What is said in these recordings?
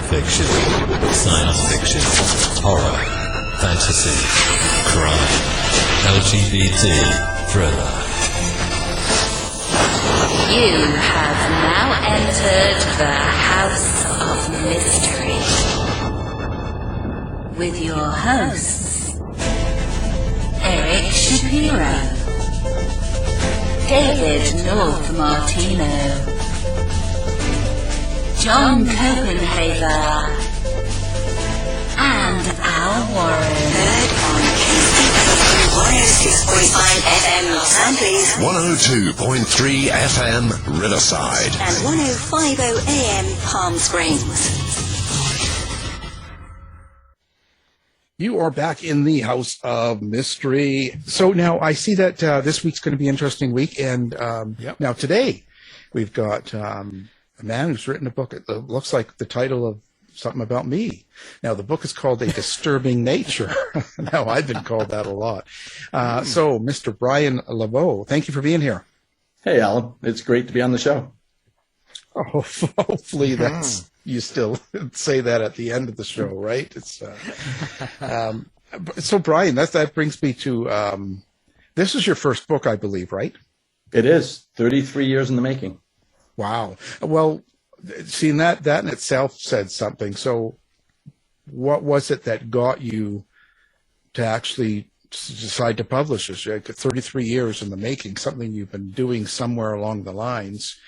fiction, science fiction, horror, fantasy, crime, LGBT, thriller. You have now entered the House of Mystery with your hosts, Eric Shapiro, David North Martino, John Copenhaver, and Al Warren. Heard on KCPW 106.5 FM Los Angeles, 102.3 FM Riverside, and 105.0 AM Palm Springs. You are back in the House of Mystery. So now I see that this week's going to be an interesting week. And Now today we've got a man who's written a book. It looks like the title of something about me. Now, the book is called A Disturbing Nature. Now, I've been called that a lot. So, Mr. Brian Lebeau, thank you for being here. Hey, Alan. It's great to be on the show. Oh, hopefully that's you still say that at the end of the show, right? It's so, Brian, that brings me to this is your first book, I believe, right? It is 33 years in the making. Wow. Well, seeing that in itself said something. So, what was it that got you to actually decide to publish this? 33 years in the making, something you've been doing somewhere along the lines.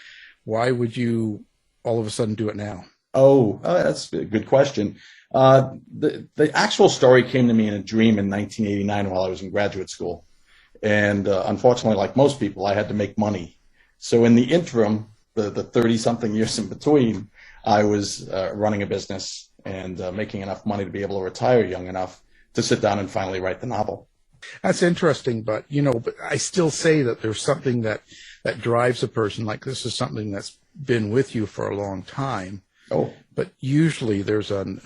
Why would you all of a sudden do it now? That's a good question. The actual story came to me in a dream in 1989 while I was in graduate school. And unfortunately, like most people, I had to make money. So in the interim, the 30-something years in between, I was running a business and making enough money to be able to retire young enough to sit down and finally write the novel. That's interesting, but I still say that there's something that drives a person. Like, this is something that's been with you for a long time. Oh, but usually there's an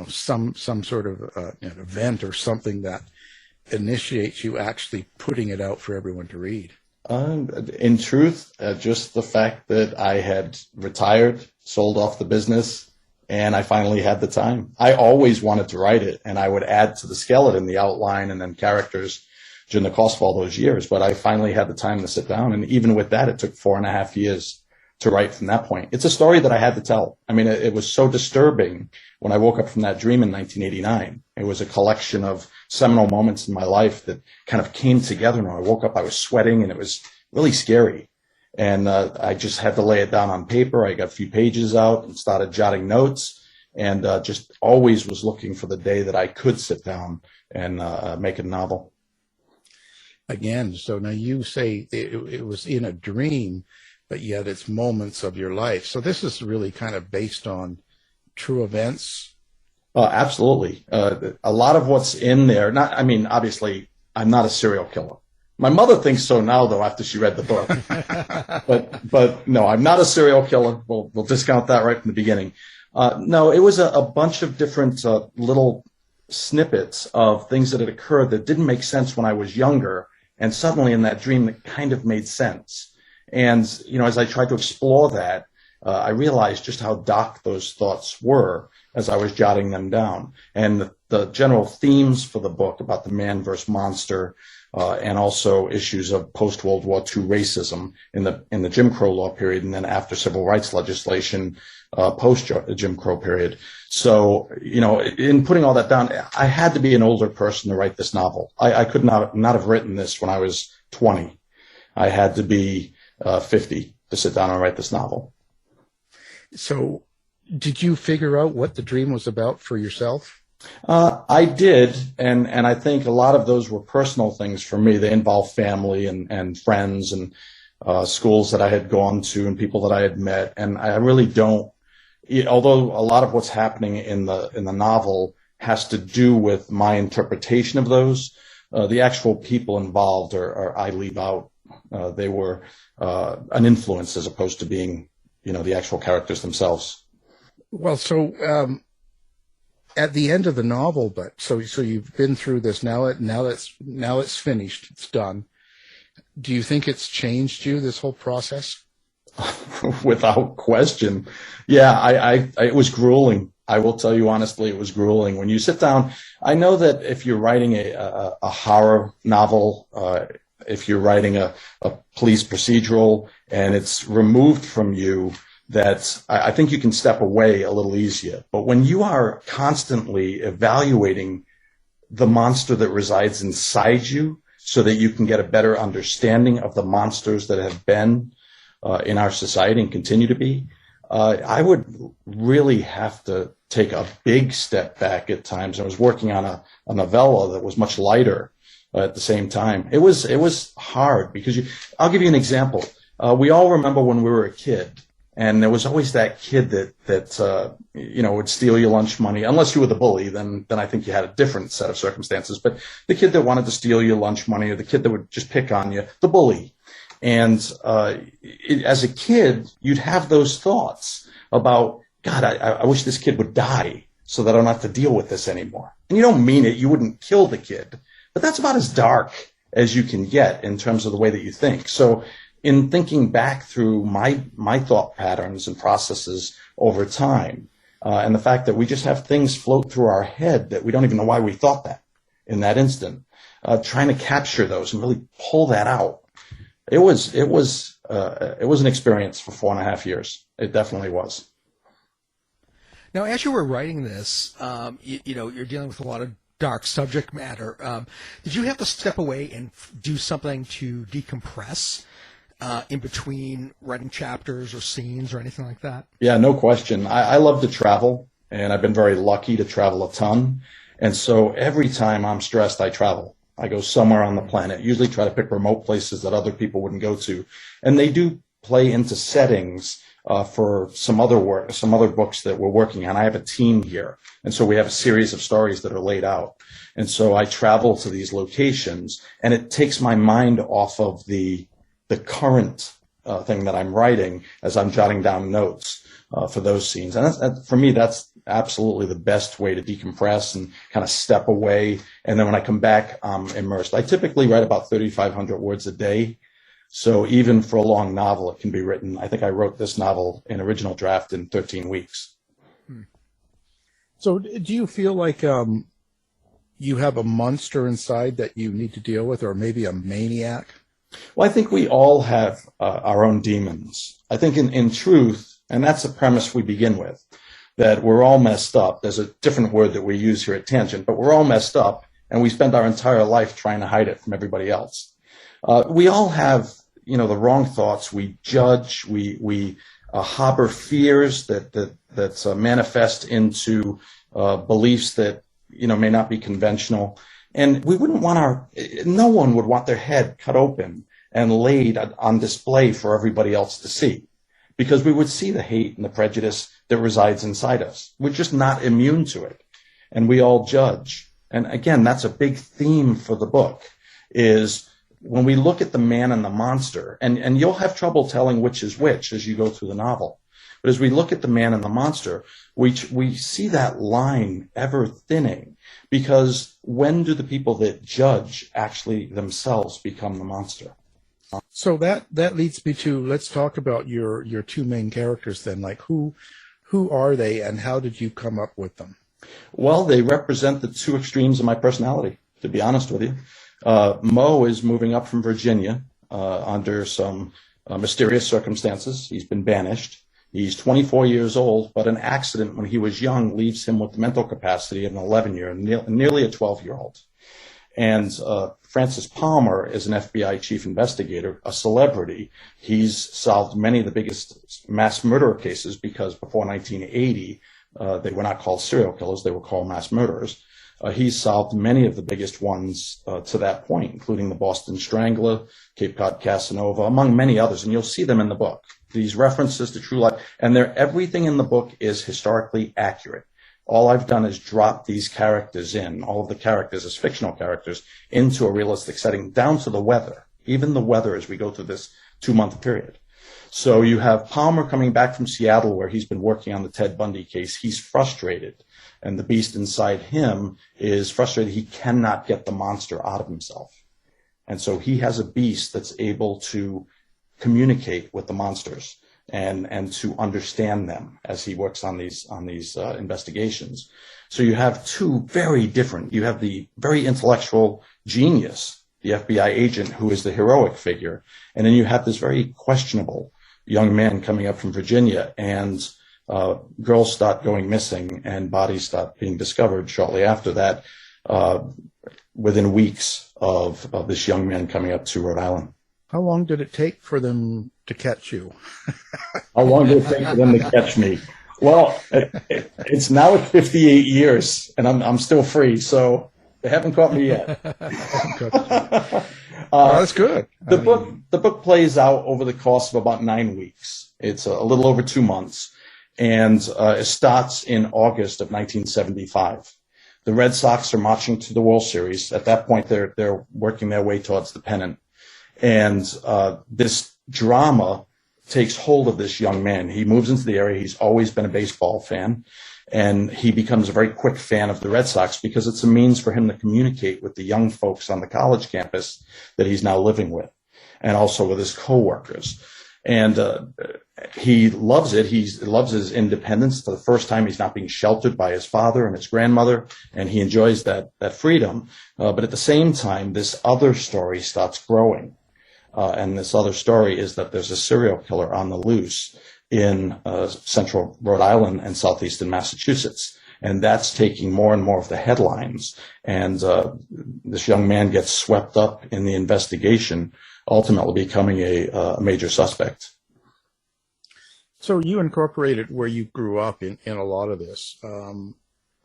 some sort of an event or something that initiates you actually putting it out for everyone to read. In truth, just the fact that I had retired, sold off the business, and I finally had the time. I always wanted to write it, and I would add to the skeleton, the outline, and then characters during the course of all those years. But I finally had the time to sit down, and even with that, it took 4.5 years to write from that point. It's a story that I had to tell. I mean, it was so disturbing when I woke up from that dream in 1989. It was a collection of seminal moments in my life that kind of came together. And when I woke up, I was sweating, and it was really scary. And I just had to lay it down on paper. I got a few pages out and started jotting notes, and just always was looking for the day that I could sit down and make a novel. Again, so now you say it was in a dream, but yet it's moments of your life. So this is really kind of based on true events. Absolutely. A lot of what's in there, obviously, I'm not a serial killer. My mother thinks so now, though, after she read the book. but no, I'm not a serial killer. We'll discount that right from the beginning. No, it was a bunch of different little snippets of things that had occurred that didn't make sense when I was younger, and suddenly in that dream it kind of made sense. And, as I tried to explore that, I realized just how dark those thoughts were as I was jotting them down. And the general themes for the book about the man versus monster, and also issues of post-World War II racism in the Jim Crow law period, and then after civil rights legislation, post-Jim Crow period. So, in putting all that down, I had to be an older person to write this novel. I could not have written this when I was 20. I had to be 50 to sit down and write this novel. So did you figure out what the dream was about for yourself? I did, and I think a lot of those were personal things for me. They involved family and friends and schools that I had gone to and people that I had met. And I really don't, although a lot of what's happening in the novel has to do with my interpretation of those, the actual people involved are I leave out. They were an influence as opposed to being, the actual characters themselves. Well, so at the end of the novel, but so you've been through this now it's finished, it's done. Do you think it's changed you, this whole process? Without question. Yeah, it was grueling. I will tell you honestly, it was grueling. When you sit down, I know that if you're writing a horror novel, if you're writing a police procedural and it's removed from you, that I think you can step away a little easier. But when you are constantly evaluating the monster that resides inside you so that you can get a better understanding of the monsters that have been in our society and continue to be, I would really have to take a big step back at times. I was working on a novella that was much lighter at the same time. It was hard because I'll give you an example. We all remember when we were a kid, and there was always that kid that would steal your lunch money. Unless you were the bully, then I think you had a different set of circumstances. But the kid that wanted to steal your lunch money, or the kid that would just pick on you, the bully. And as a kid, you'd have those thoughts about, God, I wish this kid would die so that I don't have to deal with this anymore. And you don't mean it. You wouldn't kill the kid. But that's about as dark as you can get in terms of the way that you think. So in thinking back through my thought patterns and processes over time, and the fact that we just have things float through our head that we don't even know why we thought that in that instant, trying to capture those and really pull that out. It was an experience for 4.5 years. It definitely was. Now, as you were writing this, you're dealing with a lot of dark subject matter. Did you have to step away and do something to decompress in between writing chapters or scenes or anything like that? Yeah, no question. I love to travel, and I've been very lucky to travel a ton. And so every time I'm stressed, I travel. I go somewhere on the planet, usually try to pick remote places that other people wouldn't go to. And they do play into settings for some other books that we're working on. I have a team here. And so we have a series of stories that are laid out. And so I travel to these locations, and it takes my mind off of the current thing that I'm writing as I'm jotting down notes for those scenes. And for me, that's absolutely the best way to decompress and kind of step away. And then when I come back, I'm immersed. I typically write about 3,500 words a day. So even for a long novel, it can be written. I think I wrote this novel in original draft in 13 weeks. So do you feel like you have a monster inside that you need to deal with, or maybe a maniac? Well, I think we all have our own demons. I think in truth, and that's the premise we begin with, that we're all messed up. There's a different word that we use here at Tangent, but we're all messed up, and we spend our entire life trying to hide it from everybody else. We all have, the wrong thoughts. We judge. We harbor fears that manifest into beliefs that may not be conventional. And we wouldn't want no one would want their head cut open and laid on display for everybody else to see, because we would see the hate and the prejudice that resides inside us. We're just not immune to it. And we all judge. And again, that's a big theme for the book, is when we look at the man and the monster, and you'll have trouble telling which is which as you go through the novel. But as we look at the man and the monster, we see that line ever thinning, because when do the people that judge actually themselves become the monster? So that leads me to, let's talk about your two main characters then. Like who are they, and how did you come up with them? Well, they represent the two extremes of my personality, to be honest with you. Mo is moving up from Virginia under some mysterious circumstances. He's been banished. He's 24 years old, but an accident when he was young leaves him with the mental capacity of an 11-year-old, nearly a 12-year-old. And Francis Palmer is an FBI chief investigator, a celebrity. He's solved many of the biggest mass murderer cases, because before 1980, they were not called serial killers, they were called mass murderers. He's solved many of the biggest ones to that point, including the Boston Strangler, Cape Cod Casanova, among many others, and you'll see them in the book. These references to true life, and everything in the book is historically accurate. All I've done is drop these characters in, all of the characters as fictional characters, into a realistic setting, down to the weather, even the weather as we go through this 2-month period. So you have Palmer coming back from Seattle, where he's been working on the Ted Bundy case. He's frustrated, and the beast inside him is frustrated. He cannot get the monster out of himself. And so he has a beast that's able to communicate with the monsters. and to understand them as he works on these investigations. So you have two very different. You have the very intellectual genius, the FBI agent who is the heroic figure, and then you have this very questionable young man coming up from Virginia, and girls start going missing and bodies start being discovered shortly after that, within weeks of this young man coming up to Rhode Island. How long did it take for them to catch you? How long did it take for them to catch me? Well, it's now at 58 years, and I'm still free, so they haven't caught me yet. That's good. The book plays out over the course of about 9 weeks. It's a little over 2 months, and it starts in August of 1975. The Red Sox are marching to the World Series. At that point, they're working their way towards the pennant, and this drama takes hold of this young man. He moves into the area. He's always been a baseball fan, and he becomes a very quick fan of the Red Sox because it's a means for him to communicate with the young folks on the college campus that he's now living with, and also with his coworkers. And he loves it. He loves his independence. For the first time, he's not being sheltered by his father and his grandmother, and he enjoys that freedom. But at the same time, this other story starts growing. And this other story is that there's a serial killer on the loose in central Rhode Island and southeastern Massachusetts. And that's taking more and more of the headlines. And this young man gets swept up in the investigation, ultimately becoming a major suspect. So you incorporated where you grew up in a lot of this.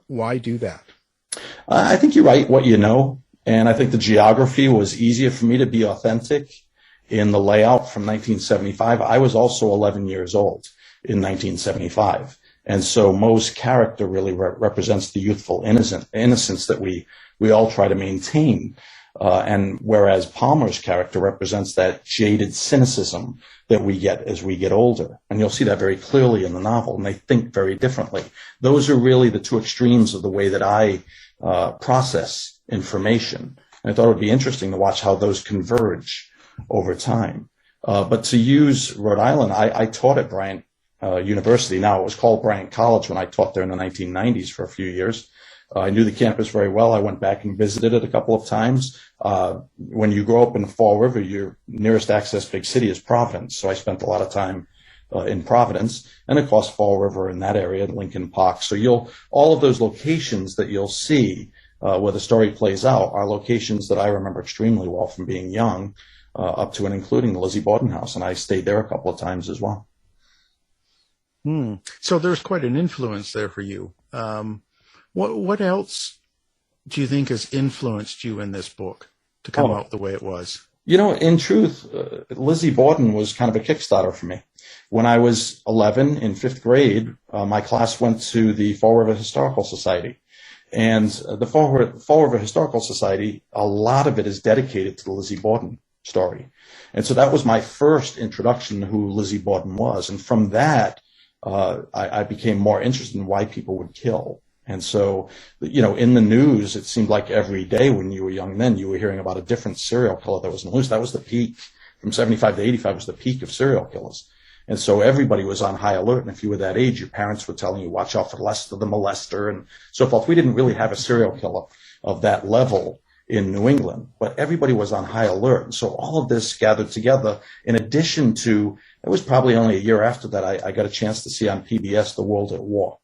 Why do that? I think you write what you know. And I think the geography was easier for me to be authentic in the layout from 1975. I was also 11 years old in 1975. And so Moe's character really represents the youthful innocence that we all try to maintain. And whereas Palmer's character represents that jaded cynicism that we get as we get older. And you'll see that very clearly in the novel, and they think very differently. Those are really the two extremes of the way that I process information. And I thought it would be interesting to watch how those converge over time. But to use Rhode Island, I taught at Bryant University. Now it was called Bryant College when I taught there in the 1990s for a few years. I knew the campus very well. I went back and visited it a couple of times. When you grow up in Fall River, your nearest access big city is Providence. So I spent a lot of time in Providence, and of course Fall River in that area, Lincoln Park. So all of those locations that you'll see where the story plays out are locations that I remember extremely well from being young, up to and including the Lizzie Borden house, and I stayed there a couple of times as well. So there's quite an influence there for you. What else do you think has influenced you in this book to come out the way it was? You know, in truth, Lizzie Borden was kind of a Kickstarter for me. When I was 11 in 5th grade, my class went to the Fall River Historical Society. And the Fall River Historical Society, a lot of it is dedicated to the Lizzie Borden story. And so that was my first introduction to who Lizzie Borden was. And from that, I became more interested in why people would kill. And so, you know, in the news, it seemed like every day when you were young then, you were hearing about a different serial killer that was in the news. That was the peak. From 75 to 85 was the peak of serial killers. And so everybody was on high alert. And if you were that age, your parents were telling you, watch out for Lester the molester and so forth. We didn't really have a serial killer of that level in New England, but everybody was on high alert. And so all of this gathered together in addition to, it was probably only a year after that, I got a chance to see on PBS The World at War,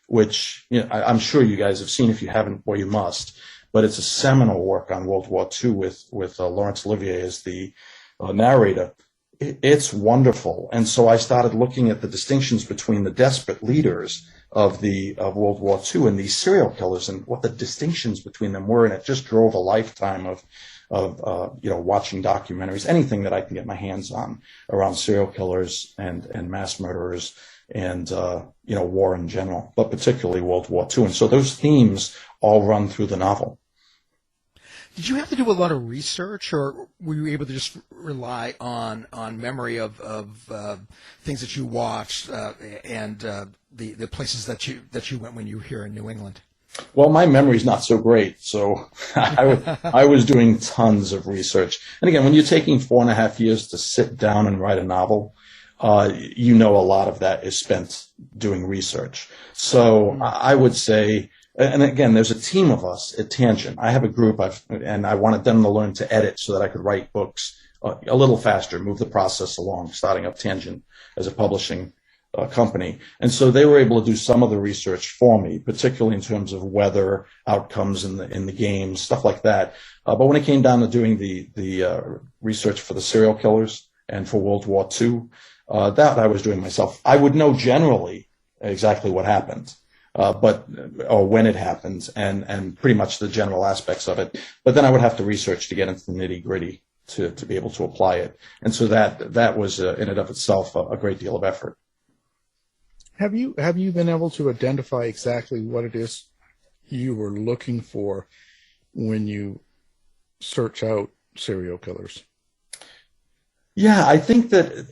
which, you know, I'm sure you guys have seen. If you haven't, well, you must. But it's a seminal work on World War II with Laurence Olivier as the narrator. It's wonderful. And so I started looking at the distinctions between the desperate leaders of World War II and these serial killers and what the distinctions between them were. And it just drove a lifetime of watching documentaries, anything that I can get my hands on around serial killers and mass murderers and, war in general, but particularly World War II. And so those themes all run through the novel. Did you have to do a lot of research, or were you able to just rely on memory of things that you watched and the places that you went when you were here in New England? Well, my memory's not so great, so I was doing tons of research. And again, when you're taking 4.5 years to sit down and write a novel, you know a lot of that is spent doing research. So I would say, and again, there's a team of us at Tangent. I have a group, and I wanted them to learn to edit so that I could write books a little faster, move the process along, starting up Tangent as a publishing company. And so they were able to do some of the research for me, particularly in terms of weather outcomes in the games, stuff like that. But when it came down to doing the research for the serial killers and for World War II, that I was doing myself. I would know generally exactly what happened, or when it happened, and pretty much the general aspects of it. But then I would have to research to get into the nitty gritty to be able to apply it. And so that was in and of itself a great deal of effort. Have you been able to identify exactly what it is you were looking for when you search out serial killers? Yeah, I think that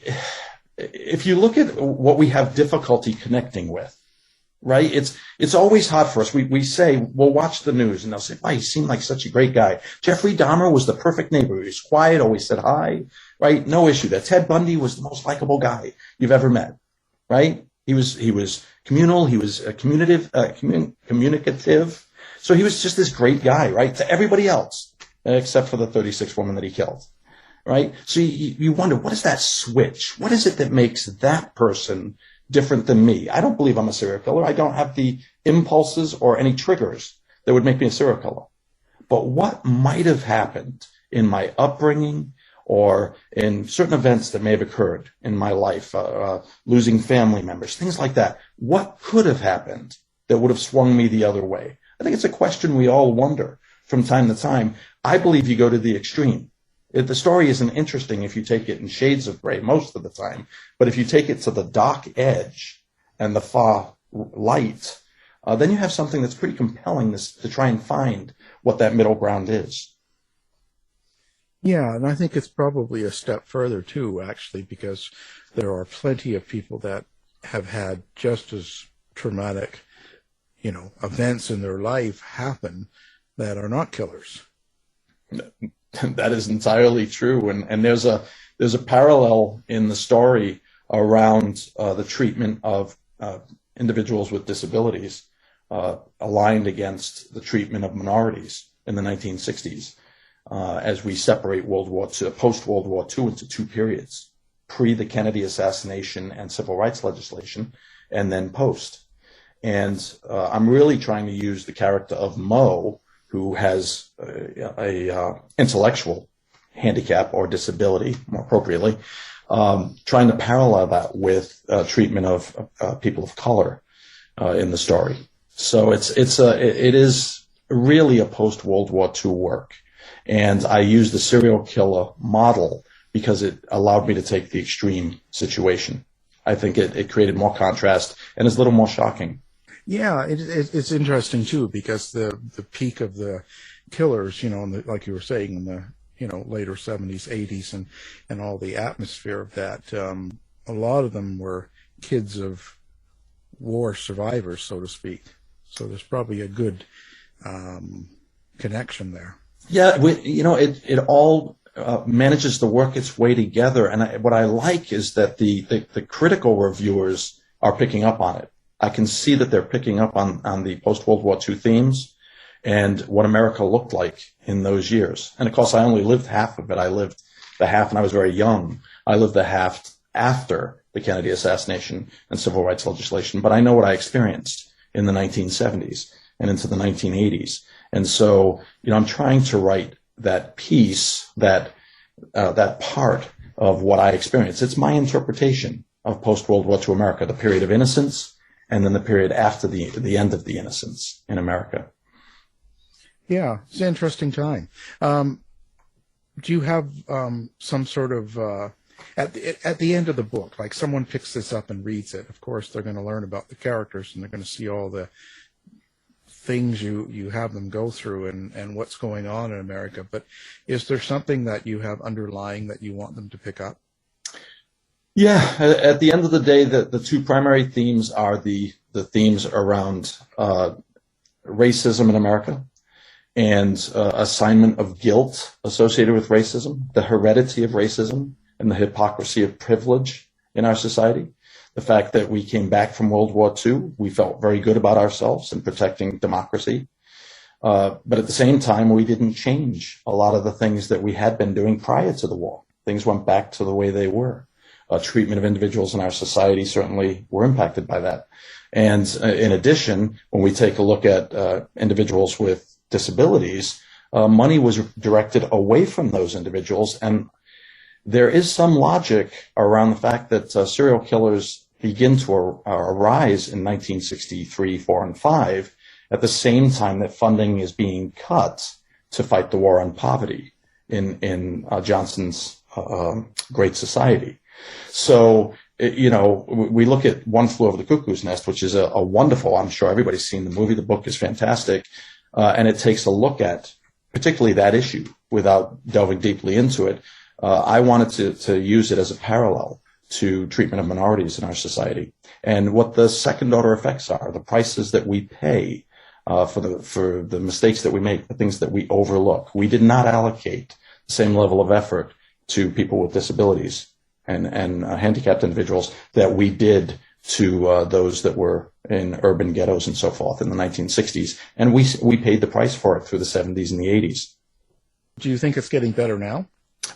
if you look at what we have difficulty connecting with, right? It's always hard for us. We say, we'll watch the news and they'll say, "Wow, he seemed like such a great guy. Jeffrey Dahmer was the perfect neighbor. He was quiet, always said hi, right? No issue there. Ted Bundy was the most likable guy you've ever met, right? He was communal. He was communicative. So he was just this great guy, right? To everybody else, except for the 36 women that he killed, right? So you wonder, what is that switch? What is it that makes that person different than me? I don't believe I'm a serial killer. I don't have the impulses or any triggers that would make me a serial killer. But what might have happened in my upbringing or in certain events that may have occurred in my life, losing family members, things like that. What could have happened that would have swung me the other way? I think it's a question we all wonder from time to time. I believe you go to the extreme. The story isn't interesting if you take it in shades of gray most of the time, but if you take it to the dark edge and the far light, then you have something that's pretty compelling to try and find what that middle ground is. Yeah, and I think it's probably a step further, too, actually, because there are plenty of people that have had just as traumatic, events in their life happen that are not killers. That is entirely true. And there's a parallel in the story around the treatment of individuals with disabilities aligned against the treatment of minorities in the 1960s. As we separate post-World War II into two periods, pre the Kennedy assassination and civil rights legislation, and then post. And I'm really trying to use the character of Mo, who has a intellectual handicap or disability, more appropriately, trying to parallel that with treatment of people of color in the story. So it is really a post-World War II work. And I used the serial killer model because it allowed me to take the extreme situation. I think it created more contrast and is a little more shocking. Yeah, it's interesting, too, because the peak of the killers, like you were saying, in the later 70s, 80s, and all the atmosphere of that, a lot of them were kids of war survivors, so to speak. So there's probably a good connection there. Yeah, it all manages to work its way together. And what I like is that the critical reviewers are picking up on it. I can see that they're picking up on the post-World War II themes and what America looked like in those years. And, of course, I only lived half of it. I lived the half when I was very young. I lived the half after the Kennedy assassination and civil rights legislation. But I know what I experienced in the 1970s and into the 1980s. And so, I'm trying to write that piece, that part of what I experienced. It's my interpretation of post-World War II America, the period of innocence, and then the period after the end of the innocence in America. Yeah, it's an interesting time. Do you have some sort of at the end of the book, like someone picks this up and reads it? Of course, they're going to learn about the characters and they're going to see all the things you have them go through and what's going on in America. But is there something that you have underlying that you want them to pick up? Yeah, at the end of the day, the two primary themes are the themes around racism in America and assignment of guilt associated with racism, the heredity of racism, and the hypocrisy of privilege in our society. The fact that we came back from World War II, we felt very good about ourselves and protecting democracy. But at the same time, we didn't change a lot of the things that we had been doing prior to the war. Things went back to the way they were. Treatment of individuals in our society certainly were impacted by that. And in addition, when we take a look at individuals with disabilities, money was directed away from those individuals. And there is some logic around the fact that serial killers begin to arise in 1963, 4, and 5 at the same time that funding is being cut to fight the war on poverty in Johnson's Great Society. So, we look at One Flew Over the Cuckoo's Nest, which is a wonderful, I'm sure everybody's seen the movie, the book is fantastic, and it takes a look at particularly that issue without delving deeply into it. I wanted to use it as a parallel to treatment of minorities in our society and what the second order effects are, the prices that we pay for the mistakes that we make, the things that we overlook. We did not allocate the same level of effort to people with disabilities and handicapped individuals that we did to those that were in urban ghettos and so forth in the 1960s. And we paid the price for it through the 70s and the 80s. Do you think it's getting better now?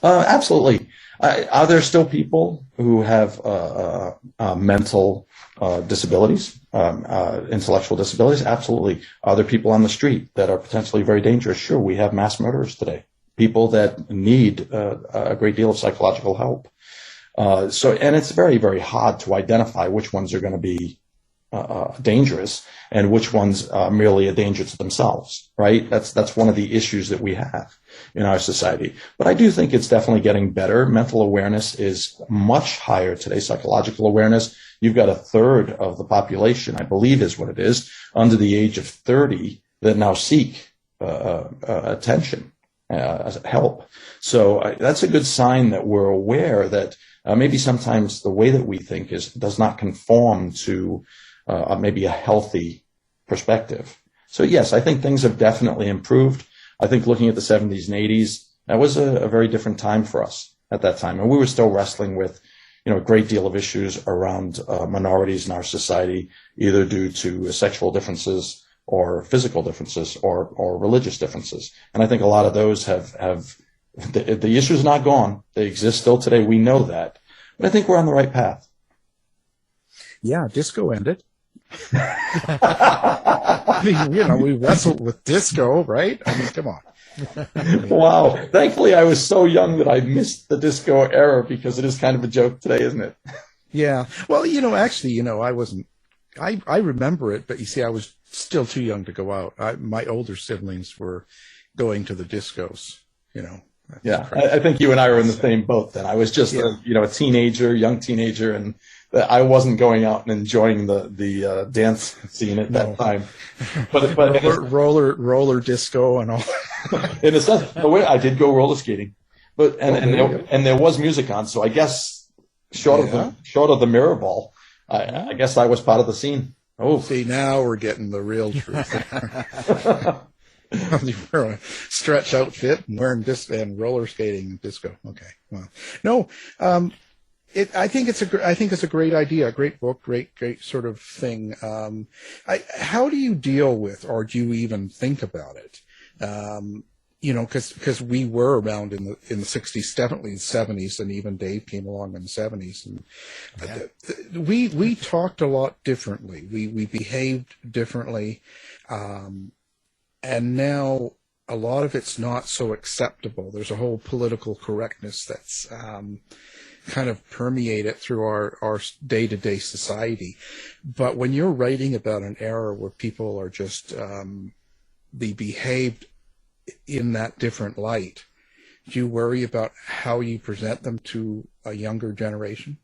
Absolutely. Are there still people who have mental disabilities, intellectual disabilities? Absolutely. Are there people on the street that are potentially very dangerous? Sure, we have mass murderers today, people that need a great deal of psychological help. And it's very, very hard to identify which ones are going to be dangerous and which ones are merely a danger to themselves, right? That's one of the issues that we have in our society. But I do think it's definitely getting better. Mental awareness is much higher today, psychological awareness. You've got a third of the population, I believe is what it is, under the age of 30 that now seek attention, help. So that's a good sign that we're aware that maybe sometimes the way that we think does not conform to maybe a healthy perspective. So yes, I think things have definitely improved. I think looking at the 70s and 80s, that was a very different time for us at that time. And we were still wrestling with, a great deal of issues around minorities in our society, either due to sexual differences or physical differences or religious differences. And I think a lot of those the issue's not gone. They exist still today. We know that. But I think we're on the right path. Yeah, disco ended. I mean, we wrestled with disco, right? I mean, come on. Wow. Thankfully, I was so young that I missed the disco era because it is kind of a joke today, isn't it? Yeah. Well, actually, I wasn't. I remember it, but you see, I was still too young to go out. My older siblings were going to the discos, Yeah, I think you and I were in the same boat then. I was just a young teenager, and I wasn't going out and enjoying the dance scene at that time. But roller disco and all. In a sense, I did go roller skating, and there was music on. So I guess short of the mirror ball, I guess I was part of the scene. Oh, see, now we're getting the real truth. You wear a stretch outfit and wearing and roller skating and disco. Okay, well, no, I think it's a great idea, a great book, great sort of thing. How do you deal with, or do you even think about it? Because we were around in the 60s, definitely the 70s, and even Dave came along in the 70s, and we talked a lot differently. We behaved differently. And now a lot of it's not so acceptable. There's a whole political correctness that's kind of permeated through our day-to-day society. But when you're writing about an era where people are just they behaved in that different light, do you worry about how you present them to a younger generation?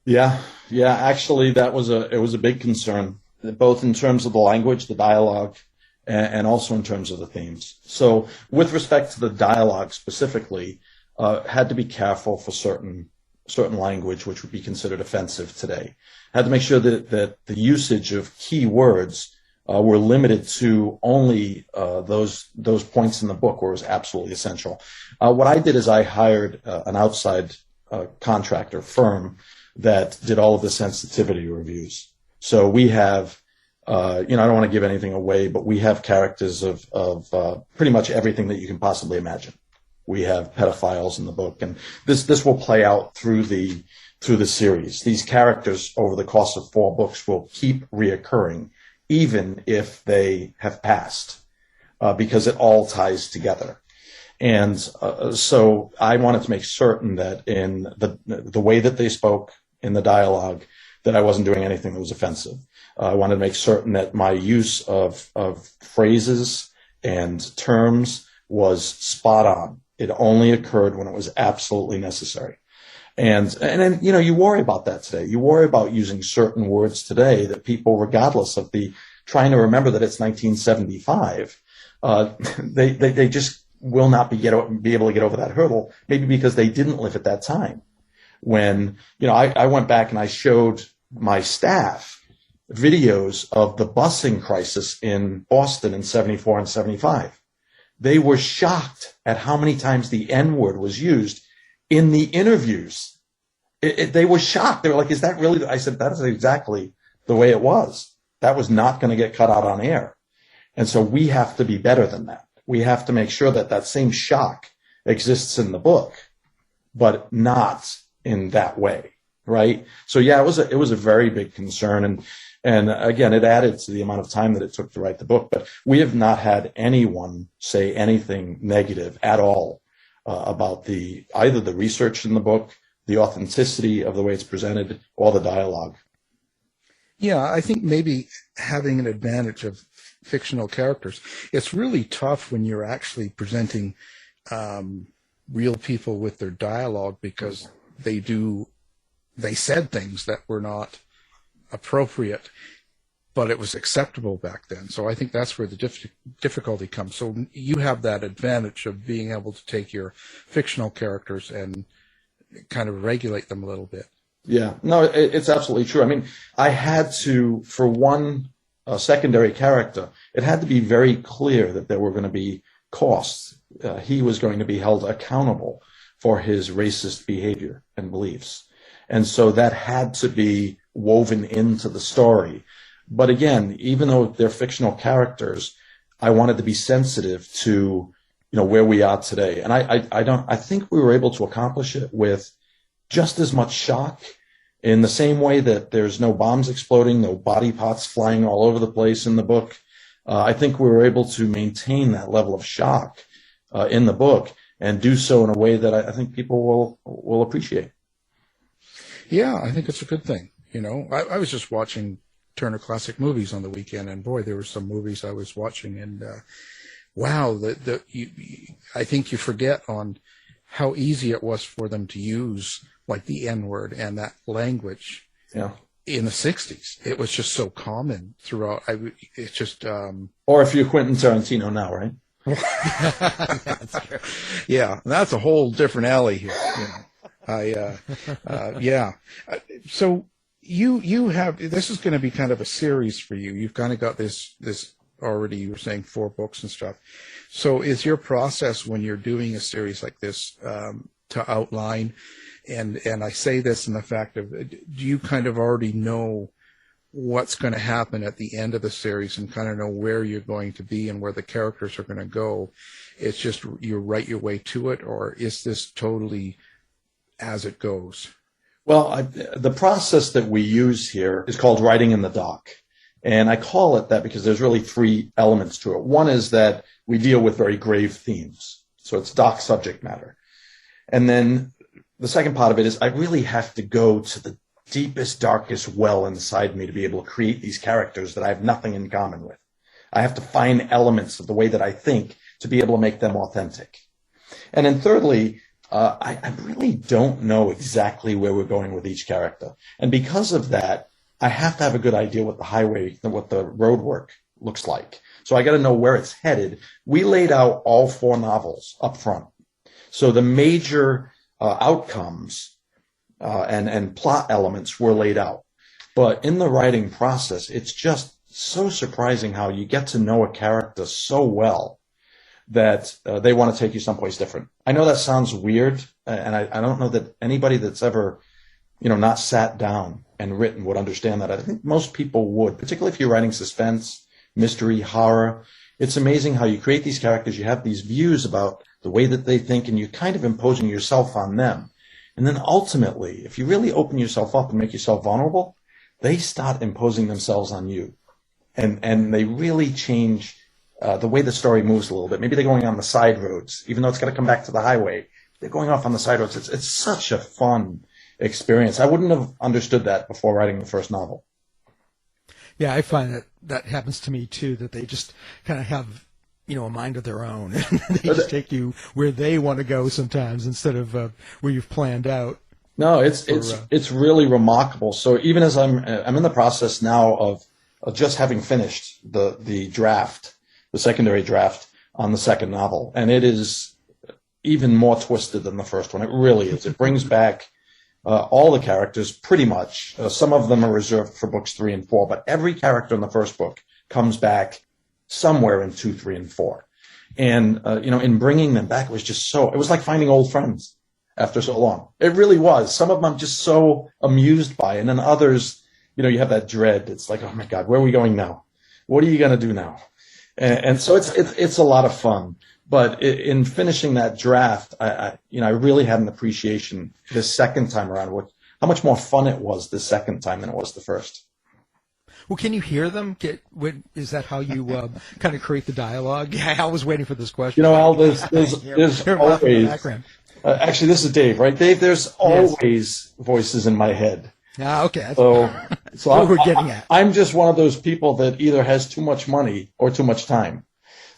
Yeah. Actually, it was a big concern, both in terms of the language, the dialogue, and also in terms of the themes. So with respect to the dialogue specifically, had to be careful for certain language which would be considered offensive today. Had to make sure that the usage of key words were limited to only those points in the book where it was absolutely essential. What I did is I hired an outside contractor firm that did all of the sensitivity reviews. So we have, I don't want to give anything away, but we have characters of pretty much everything that you can possibly imagine. We have pedophiles in the book, and this will play out through the series. These characters over the course of 4 books will keep reoccurring, even if they have passed, because it all ties together. And so I wanted to make certain that in the way that they spoke in the dialogue, that I wasn't doing anything that was offensive. I wanted to make certain that my use of phrases and terms was spot on. It only occurred when it was absolutely necessary. And then, you worry about that today. You worry about using certain words today that people, regardless of the trying to remember that it's 1975, they just will not be able to get over that hurdle, maybe because they didn't live at that time. When, I went back and I showed my staff videos of the busing crisis in Boston in 74 and 75. They were shocked at how many times the N-word was used in the interviews. They were shocked. They were like, is that really? I said, that is exactly the way it was. That was not going to get cut out on air. And so we have to be better than that. We have to make sure that that same shock exists in the book, but not in that way, right? So yeah, it was a very big concern, and again, it added to the amount of time that it took to write the book. But we have not had anyone say anything negative at all about either the research in the book, the authenticity of the way it's presented, or the dialogue. Yeah, I think maybe having an advantage of fictional characters, it's really tough when you're actually presenting real people with their dialogue, because they said things that were not appropriate, but it was acceptable back then. So I think that's where the difficulty comes. So you have that advantage of being able to take your fictional characters and kind of regulate them a little bit. Yeah, no, it's absolutely true. I mean, I had to, for one secondary character, it had to be very clear that there were going to be costs. He was going to be held accountable for his racist behavior and beliefs. And so that had to be woven into the story. But again, even though they're fictional characters, I wanted to be sensitive to, where we are today. And I think we were able to accomplish it with just as much shock, in the same way that there's no bombs exploding, no body parts flying all over the place in the book. I think we were able to maintain that level of shock in the book, and do so in a way that I think people will appreciate. Yeah, I think it's a good thing. I was just watching Turner Classic Movies on the weekend, and boy, there were some movies I was watching, and wow, I think you forget on how easy it was for them to use like the N-word and that language. Yeah. In the 60s. It was just so common throughout. It's just or if you're Quentin Tarantino now, right? That's true. Yeah, that's a whole different alley here. Yeah. So you have, this is going to be kind of a series for you. You've kind of got this already. You were saying 4 books and stuff. So is your process when you're doing a series like this to outline? And I say this in the fact of, do you kind of already know what's going to happen at the end of the series and kind of know where you're going to be and where the characters are going to go? It's just you write your way to it, or is this totally as it goes? Well, the process that we use here is called writing in the dock. And I call it that because there's really 3 elements to it. One is that we deal with very grave themes. So it's dock subject matter. And then the second part of it is I really have to go to the deepest, darkest well inside me to be able to create these characters that I have nothing in common with. I have to find elements of the way that I think to be able to make them authentic. And then thirdly, I really don't know exactly where we're going with each character. And because of that, I have to have a good idea what the road work looks like. So I got to know where it's headed. We laid out all 4 novels up front. So the major outcomes and plot elements were laid out. But in the writing process, it's just so surprising how you get to know a character so well that they want to take you someplace different. I know that sounds weird, and I don't know that anybody that's ever not sat down and written would understand that. I think most people would, particularly if you're writing suspense, mystery, horror. It's amazing how you create these characters. You have these views about the way that they think, and you're kind of imposing yourself on them. And then ultimately, if you really open yourself up and make yourself vulnerable, they start imposing themselves on you. And they really change the way the story moves a little bit. Maybe they're going on the side roads, even though it's got to come back to the highway. They're going off on the side roads. It's such a fun experience. I wouldn't have understood that before writing the first novel. Yeah, I find that happens to me too, that they just kind of have, a mind of their own. They just take you where they want to go sometimes instead of where you've planned out. No, it's really remarkable. So even as I'm in the process now of just having finished the draft, the secondary draft on the second novel, and it is even more twisted than the first one. It really is. It brings back all the characters pretty much. Some of them are reserved for books 3 and 4, but every character in the first book comes back somewhere in 2, 3, and 4. And in bringing them back, it was like finding old friends after so long. It really was. Some of them I'm just so amused by, and then others, you have that dread. It's like, oh my God, where are we going now? What are you going to do now? And so it's a lot of fun. But in finishing that draft, I really had an appreciation this second time around how much more fun it was the second time than it was the first. Well, can you hear them? Is that how you kind of create the dialogue? Yeah, I was waiting for this question. Al, there's always actually, this is Dave, right? Dave, there's always voices in my head. Okay. So what we're getting at. I'm just one of those people that either has too much money or too much time.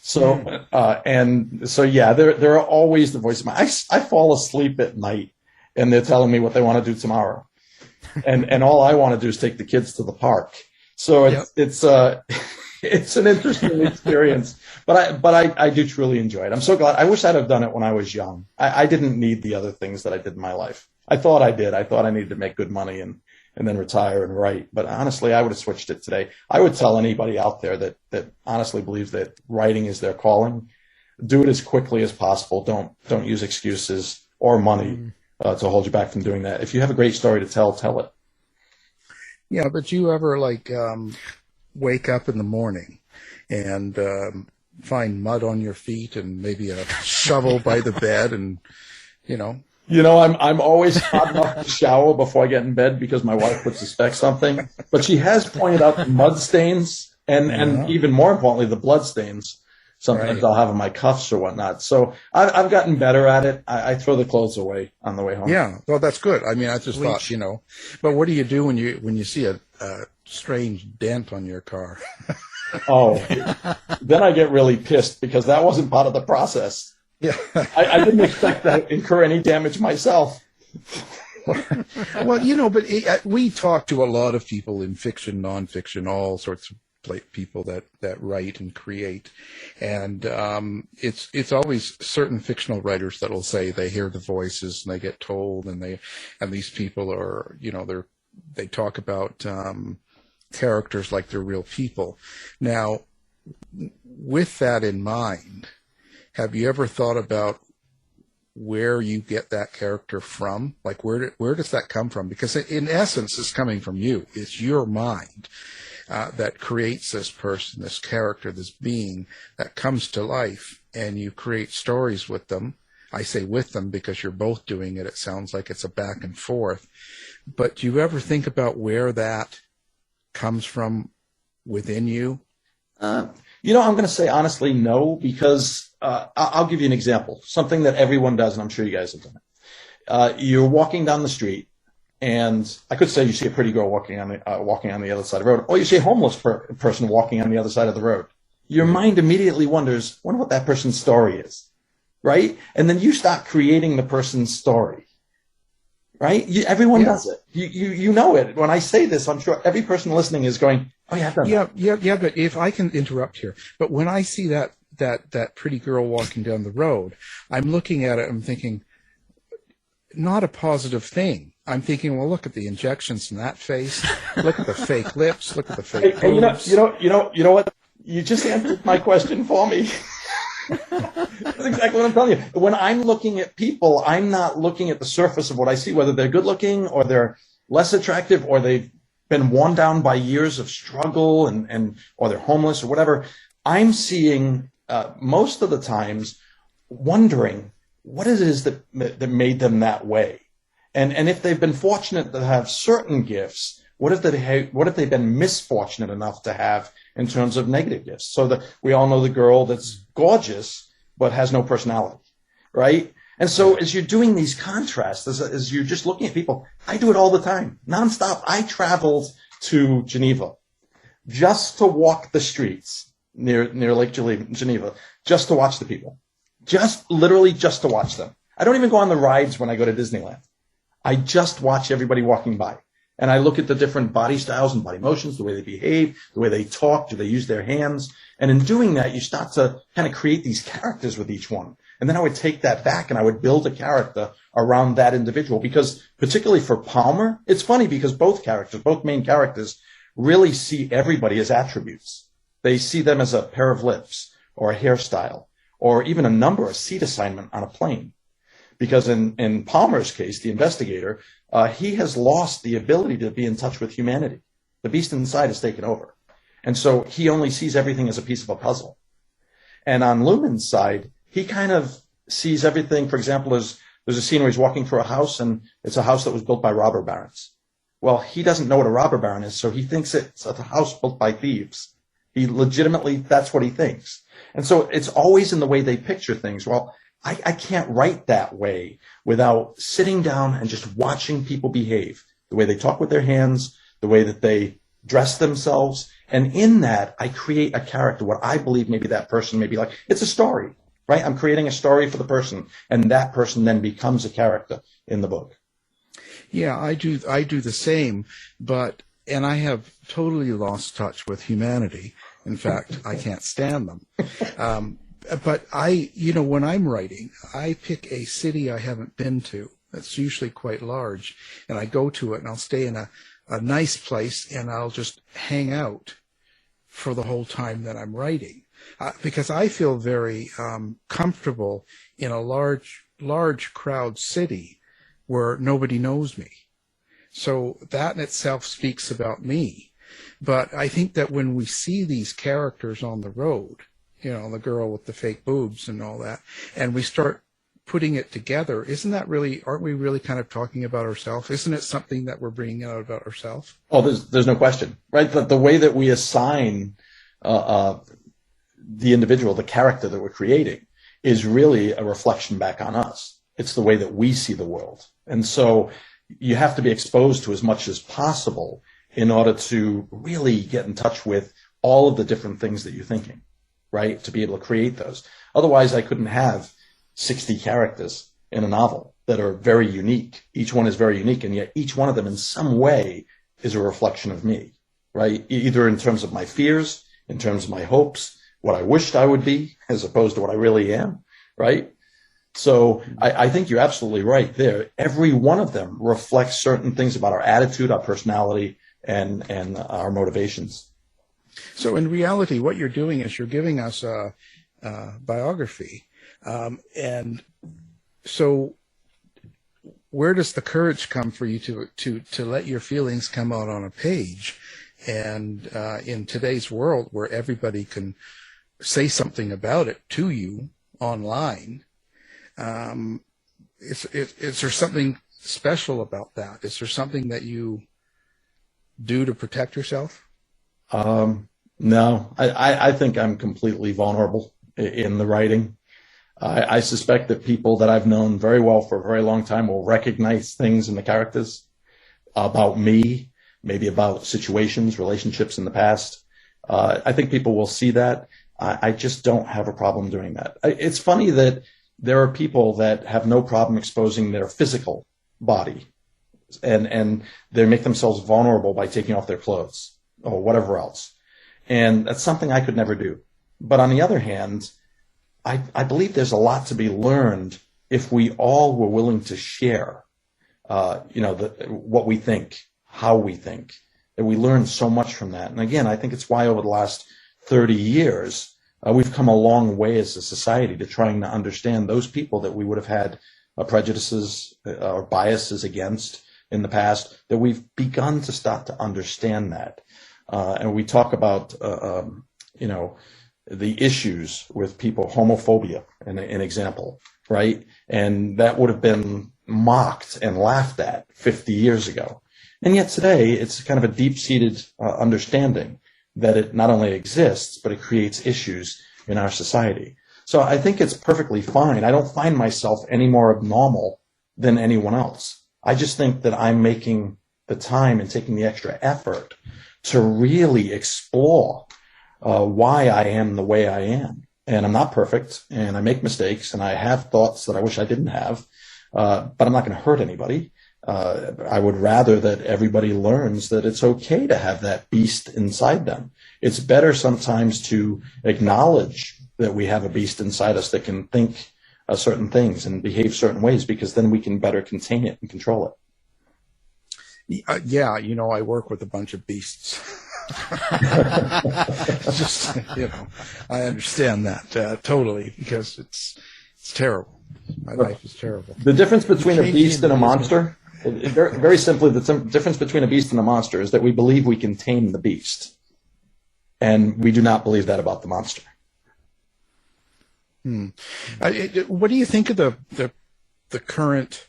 So there are always the voices. I fall asleep at night, and they're telling me what they want to do tomorrow, and all I want to do is take the kids to the park. So it's an interesting experience, but I do truly enjoy it. I'm so glad. I wish I'd have done it when I was young. I didn't need the other things that I did in my life. I thought I did. I thought I needed to make good money and then retire and write. But honestly, I would have switched it today. I would tell anybody out there that honestly believes that writing is their calling, do it as quickly as possible. Don't use excuses or money to hold you back from doing that. If you have a great story to tell it. Yeah, but you ever wake up in the morning and find mud on your feet and maybe a shovel by the bed and, I'm always hot enough to shower before I get in bed because my wife would suspect something. But she has pointed out the mud stains and even more importantly, the blood stains. Sometimes I'll have in my cuffs or whatnot. So I've gotten better at it. I throw the clothes away on the way home. Yeah, well, that's good. I mean, I just thought, But what do you do when you see a strange dent on your car? Then I get really pissed because that wasn't part of the process. Yeah, I didn't expect to incur any damage myself. Well, but we talk to a lot of people in fiction, nonfiction, all sorts of people that write and create, and it's always certain fictional writers that will say they hear the voices and they get told, and these people are they talk about characters like they're real people. Now, with that in mind, have you ever thought about where you get that character from? Like, where does that come from? Because in essence, it's coming from you. It's your mind that creates this person, this character, this being that comes to life, and you create stories with them. I say with them because you're both doing it. It sounds like it's a back and forth. But do you ever think about where that comes from within you? I'm going to say honestly no, because I'll give you an example, something that everyone does, and I'm sure you guys have done it. You're walking down the street, and I could say you see a pretty girl walking on the other side of the road, or you see a homeless person walking on the other side of the road. Your mind immediately wonders, wonder what that person's story is, right? And then you start creating the person's story. Right? Everyone does it. You know it. When I say this, I'm sure every person listening is going, oh, yeah, I've done that. Yeah, but if I can interrupt here. But when I see that pretty girl walking down the road, I'm looking at it and I'm thinking, not a positive thing. I'm thinking, well, look at the injections in that face. Look at the fake lips. Look at the fake boobs. You know what? You just answered my question for me. That's exactly what I'm telling you. When I'm looking at people, I'm not looking at the surface of what I see, whether they're good looking or they're less attractive or they've been worn down by years of struggle and or they're homeless or whatever. I'm seeing most of the times wondering what it is that made them that way. And if they've been fortunate to have certain gifts, what if they've been misfortunate enough to have in terms of negative gifts? So that we all know the girl that's gorgeous but has no personality, right? And so as you're doing these contrasts, as you're just looking at people, I do it all the time, nonstop. I traveled to Geneva just to walk the streets near Lake Geneva, just to watch the people, literally just to watch them. I don't even go on the rides when I go to Disneyland. I just watch everybody walking by. And I look at the different body styles and body motions, the way they behave, the way they talk, do they use their hands? And in doing that, you start to kind of create these characters with each one. And then I would take that back and I would build a character around that individual. Because particularly for Palmer, it's funny because both main characters, really see everybody as attributes. They see them as a pair of lips or a hairstyle or even a number, a seat assignment on a plane. Because in Palmer's case, the investigator, he has lost the ability to be in touch with humanity. The beast inside has taken over. And so he only sees everything as a piece of a puzzle. And on Lumen's side, he kind of sees everything. For example, there's a scene where he's walking through a house, and it's a house that was built by robber barons. Well, he doesn't know what a robber baron is, so he thinks it's a house built by thieves. He legitimately, that's what he thinks. And so it's always in the way they picture things. Well, I can't write that way without sitting down and just watching people behave, the way they talk with their hands, the way that they dress themselves. And in that, I create a character, what I believe maybe that person may be like. It's a story, right? I'm creating a story for the person, and that person then becomes a character in the book. Yeah, I do the same, and I have totally lost touch with humanity. In fact, I can't stand them. But when I'm writing, I pick a city I haven't been to. That's usually quite large. And I go to it and I'll stay in a nice place and I'll just hang out for the whole time that I'm writing. Because I feel very comfortable in a large crowd city where nobody knows me. So that in itself speaks about me. But I think that when we see these characters on the road, the girl with the fake boobs and all that, and we start putting it together, aren't we really kind of talking about ourselves? Isn't it something that we're bringing out about ourselves? Oh, there's no question, right? The way that we assign the individual, the character that we're creating, is really a reflection back on us. It's the way that we see the world. And so you have to be exposed to as much as possible in order to really get in touch with all of the different things that you're thinking, right? To be able to create those. Otherwise, I couldn't have 60 characters in a novel that are very unique. Each one is very unique, and yet each one of them in some way is a reflection of me, right? Either in terms of my fears, in terms of my hopes, what I wished I would be, as opposed to what I really am, right? So I think you're absolutely right there. Every one of them reflects certain things about our attitude, our personality, and our motivations. So in reality, what you're doing is you're giving us a biography. And so where does the courage come for you to let your feelings come out on a page? And in today's world where everybody can say something about it to you online, is there something special about that? Is there something that you do to protect yourself? No, I think I'm completely vulnerable in the writing. I suspect that people that I've known very well for a very long time will recognize things in the characters about me, maybe about situations, relationships in the past. I think people will see that. I just don't have a problem doing that. It's funny that there are people that have no problem exposing their physical body and they make themselves vulnerable by taking off their clothes or whatever else. And that's something I could never do. But on the other hand, I believe there's a lot to be learned if we all were willing to share, what we think, how we think, that we learn so much from that. And again, I think it's why over the last 30 years, We've come a long way as a society to trying to understand those people that we would have had prejudices or biases against in the past, that we've begun to start to understand that. And we talk about, the issues with people, homophobia, an example, right? And that would have been mocked and laughed at 50 years ago. And yet today, it's kind of a deep-seated understanding that it not only exists, but it creates issues in our society. So I think it's perfectly fine. I don't find myself any more abnormal than anyone else. I just think that I'm making the time and taking the extra effort to really explore why I am the way I am. And I'm not perfect, and I make mistakes, and I have thoughts that I wish I didn't have, but I'm not going to hurt anybody. I would rather that everybody learns that it's okay to have that beast inside them. It's better sometimes to acknowledge that we have a beast inside us that can think certain things and behave certain ways, because then we can better contain it and control it. Yeah, I work with a bunch of beasts. Just, I understand that totally, because it's terrible. My life is terrible. The difference between a beast and a monster, very, very simply, the difference between a beast and a monster is that we believe we can tame the beast, and we do not believe that about the monster. What do you think of the current,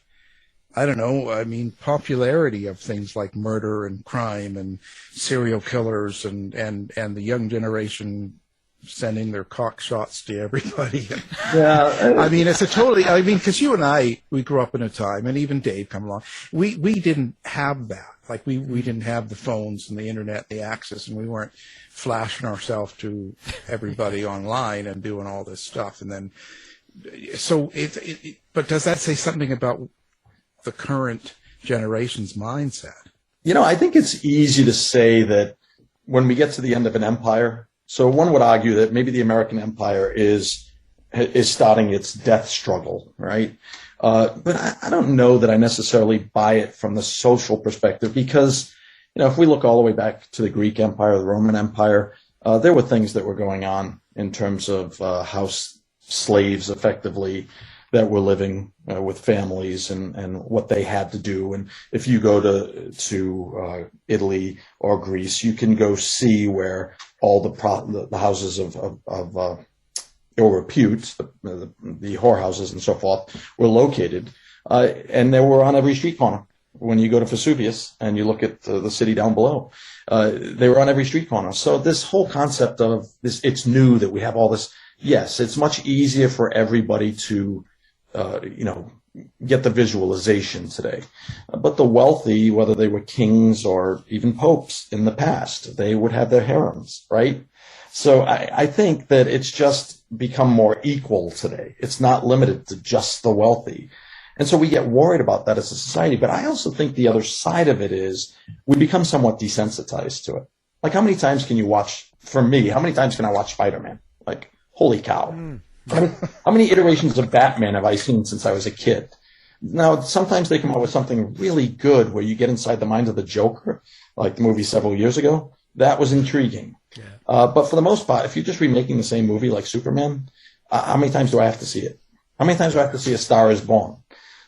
I don't know, popularity of things like murder and crime and serial killers and the young generation sending their cock shots to everybody? Yeah. It's a totally, because you and I, we grew up in a time, and even Dave come along, we didn't have that. Like, we didn't have the phones and the internet, the access, and we weren't flashing ourselves to everybody online and doing all this stuff. And then, so but does that say something about the current generation's mindset? I think it's easy to say that when we get to the end of an empire, so one would argue that maybe the American empire is starting its death struggle, right? But I don't know that I necessarily buy it from the social perspective, because, if we look all the way back to the Greek Empire, the Roman Empire, there were things that were going on in terms of house slaves, effectively, that were living with families and what they had to do. And if you go to Italy or Greece, you can go see where all the houses of ill repute, the whorehouses and so forth, were located. And they were on every street corner. When you go to Vesuvius and you look at the city down below, they were on every street corner. So this whole concept of this, it's new that we have all this. Yes, it's much easier for everybody to, get the visualization today. But the wealthy, whether they were kings or even popes in the past, they would have their harems, right? So I think that it's just become more equal today. It's not limited to just the wealthy. And so we get worried about that as a society. But I also think the other side of it is we become somewhat desensitized to it. Like, how many times can you watch, for me, how many times can I watch Spider-Man? Like, holy cow. How many iterations of Batman have I seen since I was a kid? Now, sometimes they come out with something really good where you get inside the mind of the Joker, like the movie several years ago. That was intriguing. Yeah. But for the most part, if you're just remaking the same movie like Superman, how many times do I have to see it? How many times do I have to see A Star is Born?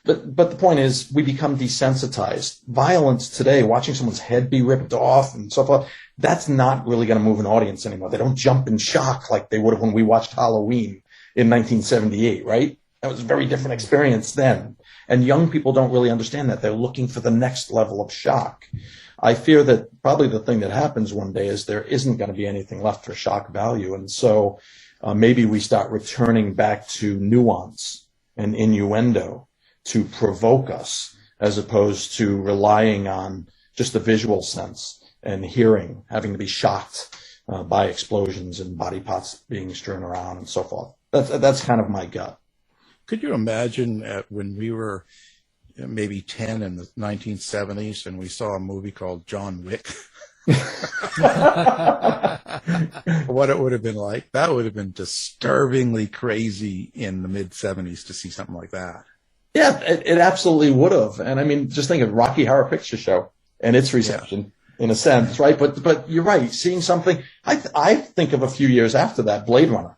But the point is, we become desensitized. Violence today, watching someone's head be ripped off and so forth, that's not really going to move an audience anymore. They don't jump in shock like they would have when we watched Halloween in 1978, right? That was a very different experience then. And young people don't really understand that. They're looking for the next level of shock. I fear that probably the thing that happens one day is there isn't going to be anything left for shock value. And so maybe we start returning back to nuance and innuendo to provoke us, as opposed to relying on just the visual sense and hearing, having to be shocked by explosions and body parts being strewn around and so forth. That's kind of my gut. Could you imagine when we were maybe 10 in the 1970s and we saw a movie called John Wick? What it would have been like? That would have been disturbingly crazy in the mid-70s to see something like that. Yeah, it absolutely would have. And I mean, just think of Rocky Horror Picture Show and its reception. in a sense, right? But you're right. Seeing something, I think of a few years after that, Blade Runner.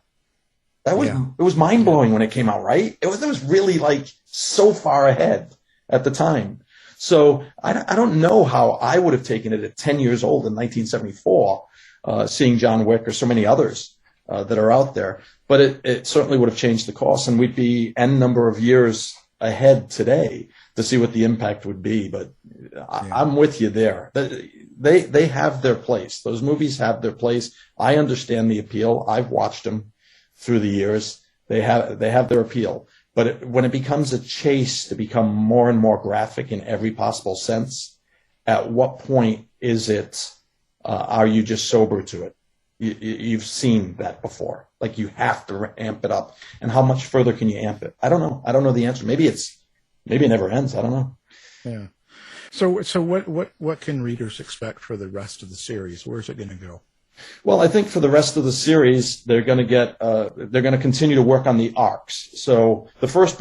It was mind blowing when it came out, right? It was really like so far ahead at the time. So I don't know how I would have taken it at 10 years old in 1974, seeing John Wick or so many others that are out there. But it certainly would have changed the course, and we'd be N number of years ahead today to see what the impact would be. But I'm with you there. They have their place. Those movies have their place. I understand the appeal. I've watched them through the years. They have their appeal. But when it becomes a chase to become more and more graphic in every possible sense, at what point is it, are you just sober to it? You've seen that before. Like, you have to amp it up. And how much further can you amp it? I don't know. I don't know the answer. Maybe it never ends. I don't know. Yeah. So what can readers expect for the rest of the series? Where's it going to go? Well, I think for the rest of the series, they're going to continue to work on the arcs. So the first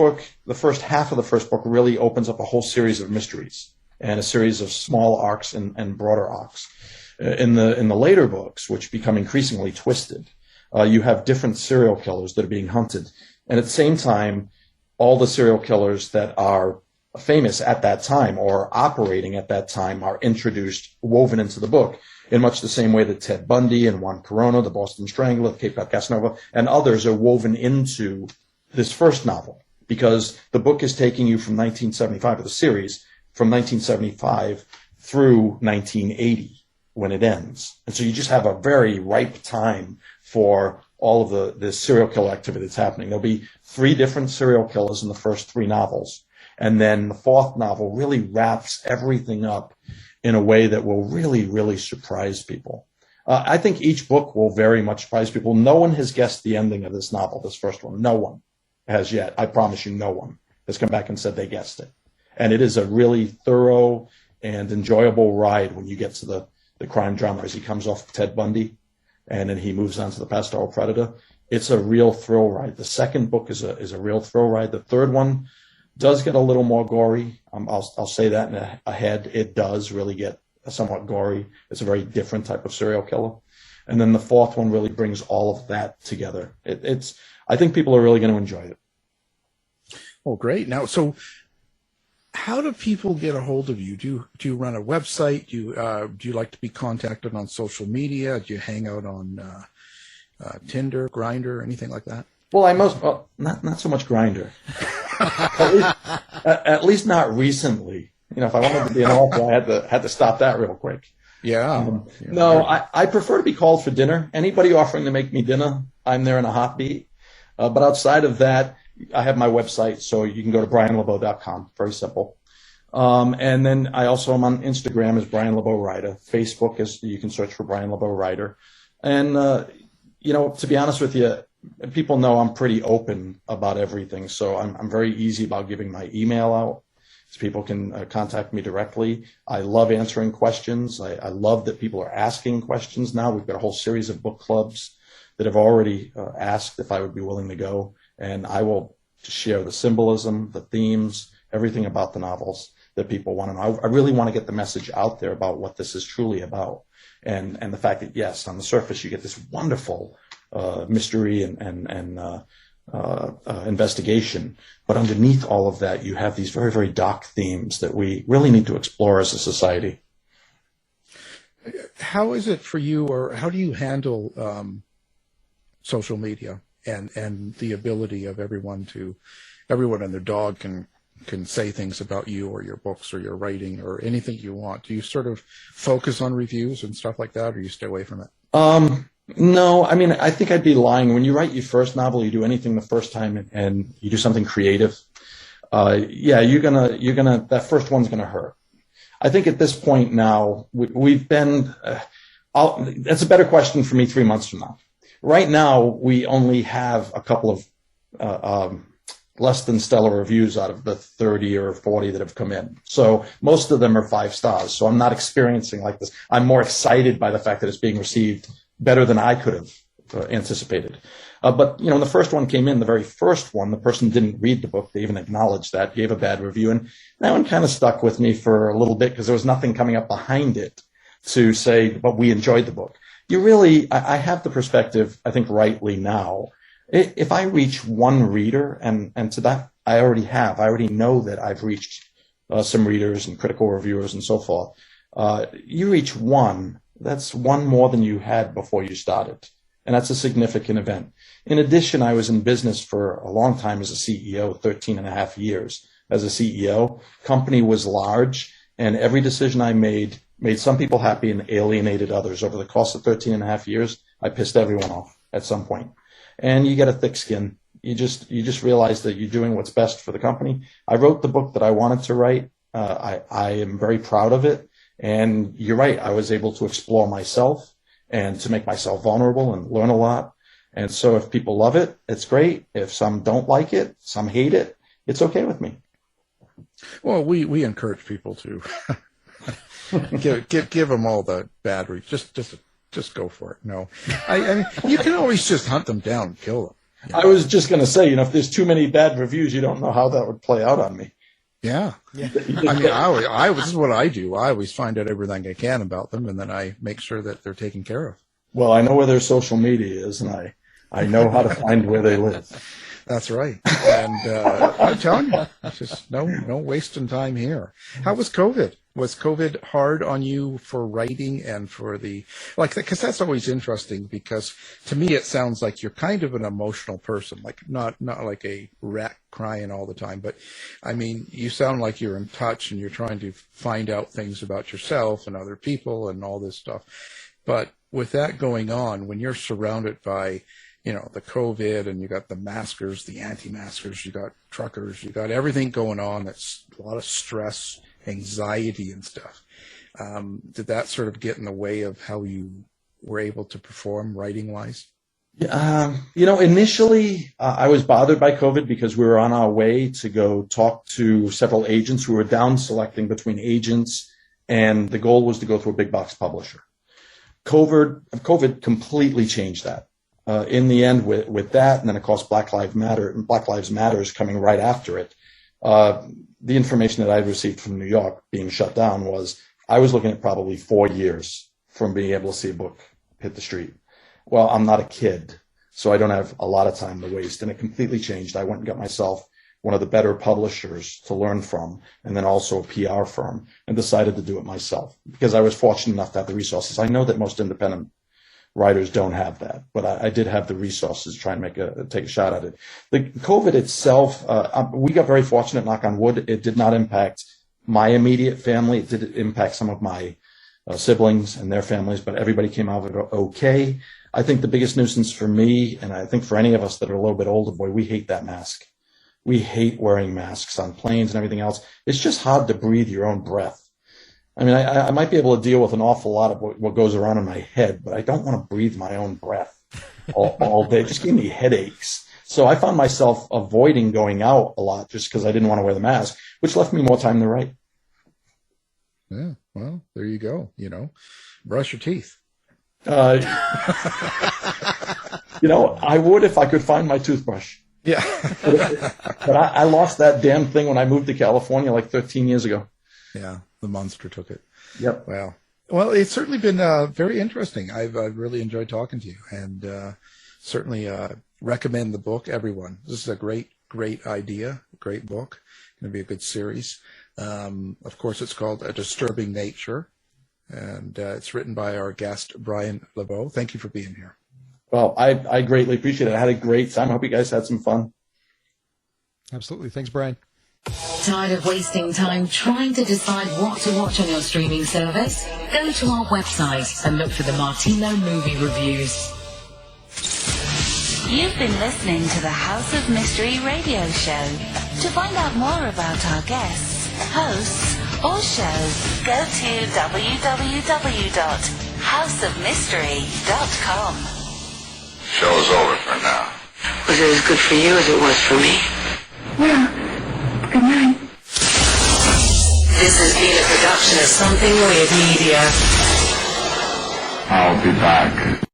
half of the first book really opens up a whole series of mysteries and a series of small arcs and broader arcs. In the later books, which become increasingly twisted, you have different serial killers that are being hunted. And at the same time, all the serial killers that are famous at that time or operating at that time are introduced, woven into the book, in much the same way that Ted Bundy and Juan Corona, the Boston Strangler, the Cape Cod Casanova, and others are woven into this first novel, because the book is taking you from 1975, or the series, from 1975 through 1980 when it ends. And so you just have a very ripe time for all of the serial killer activity that's happening. There'll be 3 different serial killers in the first 3 novels. And then the 4th novel really wraps everything up in a way that will really, really surprise people. I think each book will very much surprise people. No one has guessed the ending of this novel, this first one. No one has yet. I promise you, no one has come back and said they guessed it. And it is a really thorough and enjoyable ride when you get to the crime drama as he comes off Ted Bundy and then he moves on to the Pastoral Predator. It's a real thrill ride. The second book is a real thrill ride. The third one does get a little more gory. I'll say that ahead. It does really get somewhat gory. It's a very different type of serial killer. And then the 4th one really brings all of that together. I think people are really going to enjoy it. Oh, great. Now, so how do people get a hold of you? Do you run a website? Do you like to be contacted on social media? Do you hang out on Tinder, Grindr, anything like that? Well, not so much Grindr. at least not recently. If I wanted to be an author, I had to stop that real quick. Yeah. No, I prefer to be called for dinner. Anybody offering to make me dinner, I'm there in a heartbeat. But outside of that, I have my website, so you can go to brianlebeau.com. Very simple. And then I also am on Instagram as Brian Lebeau Writer. Facebook is, you can search for Brian Lebeau Writer. And, to be honest with you, people know I'm pretty open about everything. So I'm very easy about giving my email out so people can contact me directly. I love answering questions. I love that people are asking questions now. We've got a whole series of book clubs that have already asked if I would be willing to go. And I will share the symbolism, the themes, everything about the novels that people want to know. I really want to get the message out there about what this is truly about. And the fact that, yes, on the surface, you get this wonderful mystery and investigation. But underneath all of that, you have these very, very dark themes that we really need to explore as a society. How is it for you, or how do you handle social media and the ability of everyone and their dog can say things about you or your books or your writing or anything you want? Do you sort of focus on reviews and stuff like that, or you stay away from it? No, I mean, I think I'd be lying. When you write your first novel, you do anything the first time and you do something creative. You're gonna, that first one's gonna hurt. I think at this point now, we've been, that's a better question for me 3 months from now. Right now, we only have a couple of less than stellar reviews out of the 30 or 40 that have come in. So most of them are 5 stars. So I'm not experiencing like this. I'm more excited by the fact that it's being received better than I could have anticipated. But when the first one came in, the very first one, the person didn't read the book. They even acknowledged that, gave a bad review. And that one kind of stuck with me for a little bit because there was nothing coming up behind it. to say, but we enjoyed the book. I have the perspective, I think rightly now, if I reach one reader, and to that I already know that I've reached some readers and critical reviewers and so forth. You reach one, that's one more than you had before you started. And that's a significant event. In addition, I was in business for a long time as a CEO, 13 and a half years as a CEO. Company was large, and every decision I made some people happy and alienated others. Over the course of 13 and a half years, I pissed everyone off at some point. And you get a thick skin. You just realize that you're doing what's best for the company. I wrote the book that I wanted to write. I am very proud of it. And you're right, I was able to explore myself and to make myself vulnerable and learn a lot. And so if people love it, it's great. If some don't like it, some hate it, it's okay with me. Well, we encourage people to give them all the bad reviews. Just go for it. No, I mean, you can always just hunt them down and kill them. You know? I was just going to say, if there's too many bad reviews, you don't know how that would play out on me. Yeah. I mean, this is what I do. I always find out everything I can about them, and then I make sure that they're taken care of. Well, I know where their social media is, and I know how to find where they live. That's right. And I'm telling you, it's just no wasting time here. How was COVID? Was COVID hard on you for writing and for because that's always interesting, because to me it sounds like you're kind of an emotional person, like not like a rat crying all the time, but I mean, you sound like you're in touch and you're trying to find out things about yourself and other people and all this stuff. But with that going on, when you're surrounded by the COVID, and you got the maskers, the anti-maskers, you got truckers, you got everything going on. That's a lot of stress, anxiety and stuff. Did that sort of get in the way of how you were able to perform writing-wise? Initially I was bothered by COVID because we were on our way to go talk to several agents who were down selecting between agents, and the goal was to go to a big box publisher. COVID completely changed that. In the end, with that, and then of course Black Lives Matter is coming right after it. The information that I received from New York being shut down was I was looking at probably 4 years from being able to see a book hit the street. Well, I'm not a kid, so I don't have a lot of time to waste, and it completely changed. I went and got myself one of the better publishers to learn from, and then also a PR firm, and decided to do it myself because I was fortunate enough to have the resources. I know that most independent writers don't have that, but I did have the resources to try and take a shot at it. The COVID itself, we got very fortunate, knock on wood. It did not impact my immediate family. It did impact some of my siblings and their families, but everybody came out of it okay. I think the biggest nuisance for me, and I think for any of us that are a little bit older, boy, we hate that mask. We hate wearing masks on planes and everything else. It's just hard to breathe your own breath. I mean, I might be able to deal with an awful lot of what goes around in my head, but I don't want to breathe my own breath all day. It just gave me headaches. So I found myself avoiding going out a lot just because I didn't want to wear the mask, which left me more time to write. Yeah, well, there you go. Brush your teeth. I would if I could find my toothbrush. Yeah. But I lost that damn thing when I moved to California like 13 years ago. Yeah, the monster took it. Yep. Wow. Well, it's certainly been very interesting. I've really enjoyed talking to you, and certainly recommend the book, everyone. This is a great idea, great book. Going to be a good series. Of course, it's called A Disturbing Nature, and it's written by our guest, Brian Lebeau. Thank you for being here. Well, I greatly appreciate it. I had a great time. I hope you guys had some fun. Absolutely. Thanks, Brian. Tired of wasting time trying to decide what to watch on your streaming service? Go to our website and look for the Martino movie reviews. You've been listening to the House of Mystery radio show. To find out more about our guests, hosts, or shows, go to www.houseofmystery.com. Show's over for now. Was it as good for you as it was for me? Well, good night. This has been a production of Something Weird Media. I'll be back.